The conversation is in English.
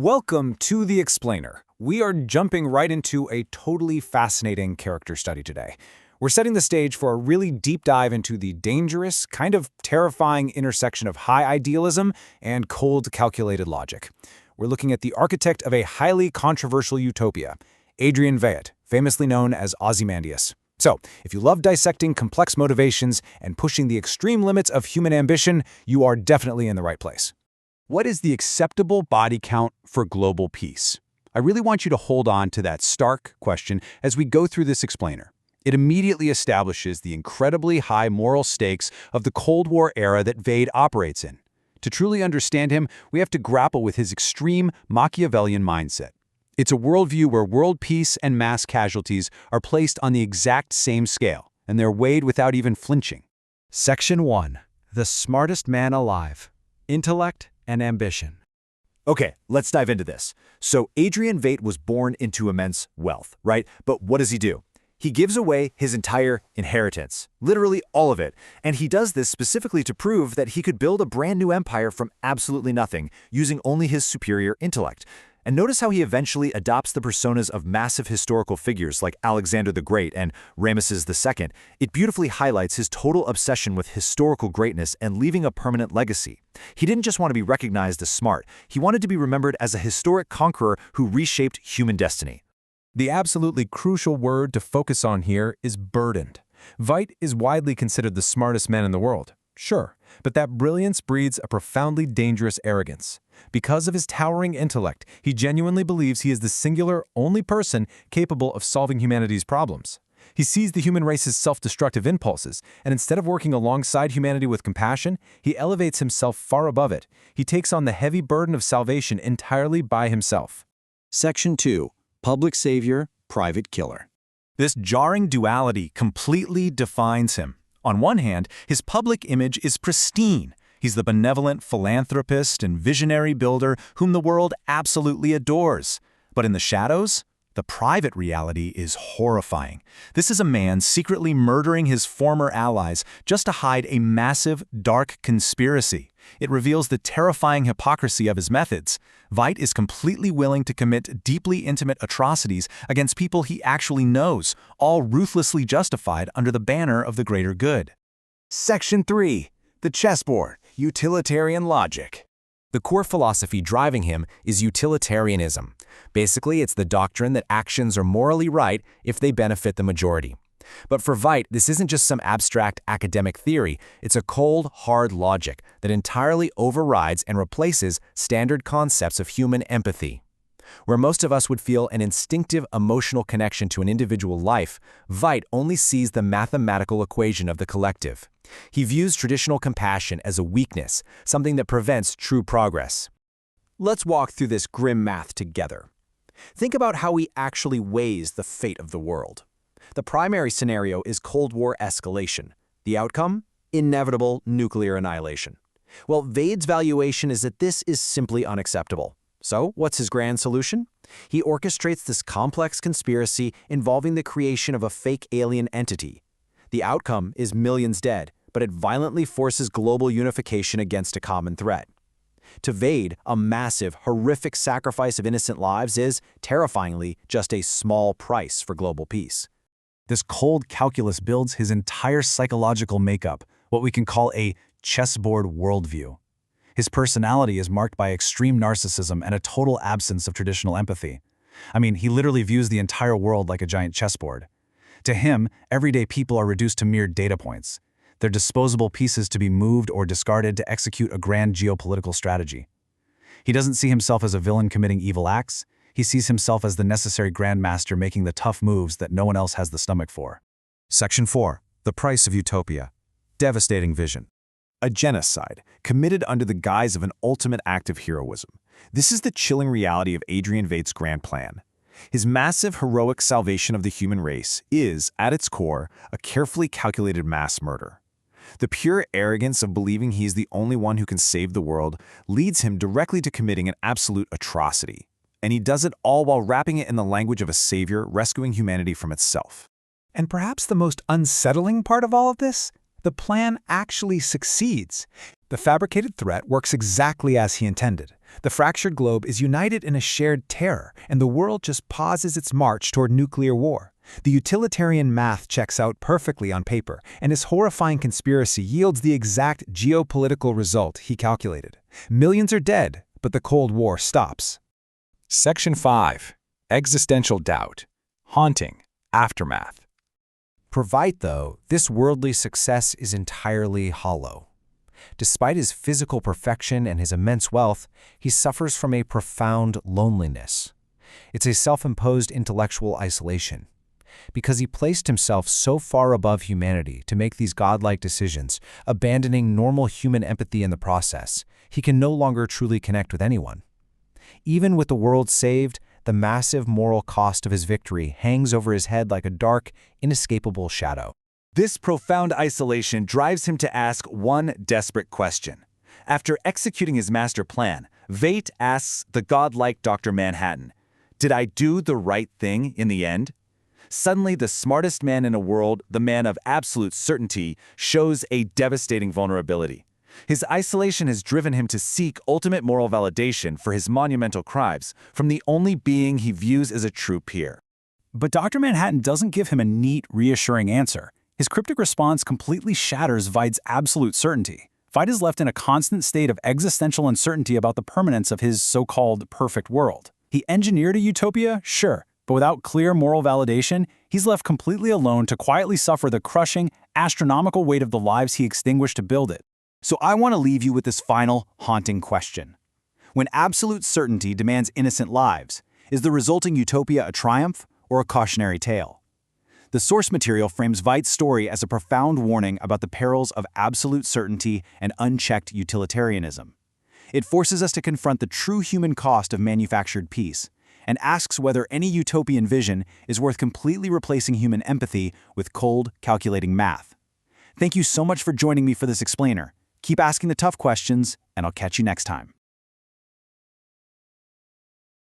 Welcome to The Explainer. We are jumping right into a totally fascinating character study today. We're setting the stage for a really deep dive into the dangerous, kind of terrifying intersection of high idealism and cold, calculated logic. We're looking at the architect of a highly controversial utopia, Adrian Veidt, famously known as Ozymandias. So, if you love dissecting complex motivations and pushing the extreme limits of human ambition, you are definitely in the right place. What is the acceptable body count for global peace? I really want you to hold on to that stark question as we go through this explainer. It immediately establishes the incredibly high moral stakes of the Cold War era that Veidt operates in. To truly understand him, we have to grapple with his extreme Machiavellian mindset. It's a worldview where world peace and mass casualties are placed on the exact same scale, and they're weighed without even flinching. Section 1. The smartest man alive. Intellect and ambition. Okay, let's dive into this. So Adrian Veidt was born into immense wealth, right? But what does he do? He gives away his entire inheritance, literally all of it. And he does this specifically to prove that he could build a brand new empire from absolutely nothing, using only his superior intellect. And notice how he eventually adopts the personas of massive historical figures like Alexander the Great and Ramesses II. It beautifully highlights his total obsession with historical greatness and leaving a permanent legacy. He didn't just want to be recognized as smart, he wanted to be remembered as a historic conqueror who reshaped human destiny. The absolutely crucial word to focus on here is burdened. Veidt is widely considered the smartest man in the world, sure, but that brilliance breeds a profoundly dangerous arrogance. Because of his towering intellect, he genuinely believes he is the singular, only person capable of solving humanity's problems. He sees the human race's self-destructive impulses, and instead of working alongside humanity with compassion, he elevates himself far above it. He takes on the heavy burden of salvation entirely by himself. Section 2. Public savior, private killer. This jarring duality completely defines him. On one hand, his public image is pristine. He's the benevolent philanthropist and visionary builder whom the world absolutely adores. But in the shadows, the private reality is horrifying. This is a man secretly murdering his former allies just to hide a massive, dark conspiracy. It reveals the terrifying hypocrisy of his methods. Veidt is completely willing to commit deeply intimate atrocities against people he actually knows, all ruthlessly justified under the banner of the greater good. Section 3. The chessboard, utilitarian logic. The core philosophy driving him is utilitarianism. Basically, it's the doctrine that actions are morally right if they benefit the majority. But for Veidt, this isn't just some abstract academic theory, it's a cold, hard logic that entirely overrides and replaces standard concepts of human empathy. Where most of us would feel an instinctive emotional connection to an individual life, Veidt only sees the mathematical equation of the collective. He views traditional compassion as a weakness, something that prevents true progress. Let's walk through this grim math together. Think about how he actually weighs the fate of the world. The primary scenario is Cold War escalation. The outcome? Inevitable nuclear annihilation. Well, Veidt's valuation is that this is simply unacceptable. So, what's his grand solution? He orchestrates this complex conspiracy involving the creation of a fake alien entity. The outcome is millions dead, but it violently forces global unification against a common threat. To Veidt, a massive, horrific sacrifice of innocent lives is, terrifyingly, just a small price for global peace. This cold calculus builds his entire psychological makeup, what we can call a chessboard worldview. His personality is marked by extreme narcissism and a total absence of traditional empathy. I mean, he literally views the entire world like a giant chessboard. To him, everyday people are reduced to mere data points. They're disposable pieces to be moved or discarded to execute a grand geopolitical strategy. He doesn't see himself as a villain committing evil acts. He sees himself as the necessary grandmaster making the tough moves that no one else has the stomach for. Section 4. The price of utopia. Devastating vision. A genocide, committed under the guise of an ultimate act of heroism. This is the chilling reality of Adrian Veidt's grand plan. His massive, heroic salvation of the human race is, at its core, a carefully calculated mass murder. The pure arrogance of believing he is the only one who can save the world leads him directly to committing an absolute atrocity. And he does it all while wrapping it in the language of a savior rescuing humanity from itself. And perhaps the most unsettling part of all of this? The plan actually succeeds. The fabricated threat works exactly as he intended. The fractured globe is united in a shared terror, and the world just pauses its march toward nuclear war. The utilitarian math checks out perfectly on paper, and his horrifying conspiracy yields the exact geopolitical result he calculated. Millions are dead, but the Cold War stops. Section 5. Existential doubt. Haunting. Aftermath. For Veidt, though, this worldly success is entirely hollow. Despite his physical perfection and his immense wealth, he suffers from a profound loneliness. It's a self-imposed intellectual isolation. Because he placed himself so far above humanity to make these godlike decisions, abandoning normal human empathy in the process, he can no longer truly connect with anyone. Even with the world saved, the massive moral cost of his victory hangs over his head like a dark, inescapable shadow. This profound isolation drives him to ask one desperate question. After executing his master plan, Veidt asks the godlike Dr. Manhattan, "Did I do the right thing in the end?" Suddenly, the smartest man in a world, the man of absolute certainty, shows a devastating vulnerability. His isolation has driven him to seek ultimate moral validation for his monumental crimes from the only being he views as a true peer. But Dr. Manhattan doesn't give him a neat, reassuring answer. His cryptic response completely shatters Veidt's absolute certainty. Veidt is left in a constant state of existential uncertainty about the permanence of his so-called perfect world. He engineered a utopia, sure, but without clear moral validation, he's left completely alone to quietly suffer the crushing, astronomical weight of the lives he extinguished to build it. So I want to leave you with this final, haunting question. When absolute certainty demands innocent lives, is the resulting utopia a triumph or a cautionary tale? The source material frames Veidt's story as a profound warning about the perils of absolute certainty and unchecked utilitarianism. It forces us to confront the true human cost of manufactured peace, and asks whether any utopian vision is worth completely replacing human empathy with cold, calculating math. Thank you so much for joining me for this explainer. Keep asking the tough questions, and I'll catch you next time.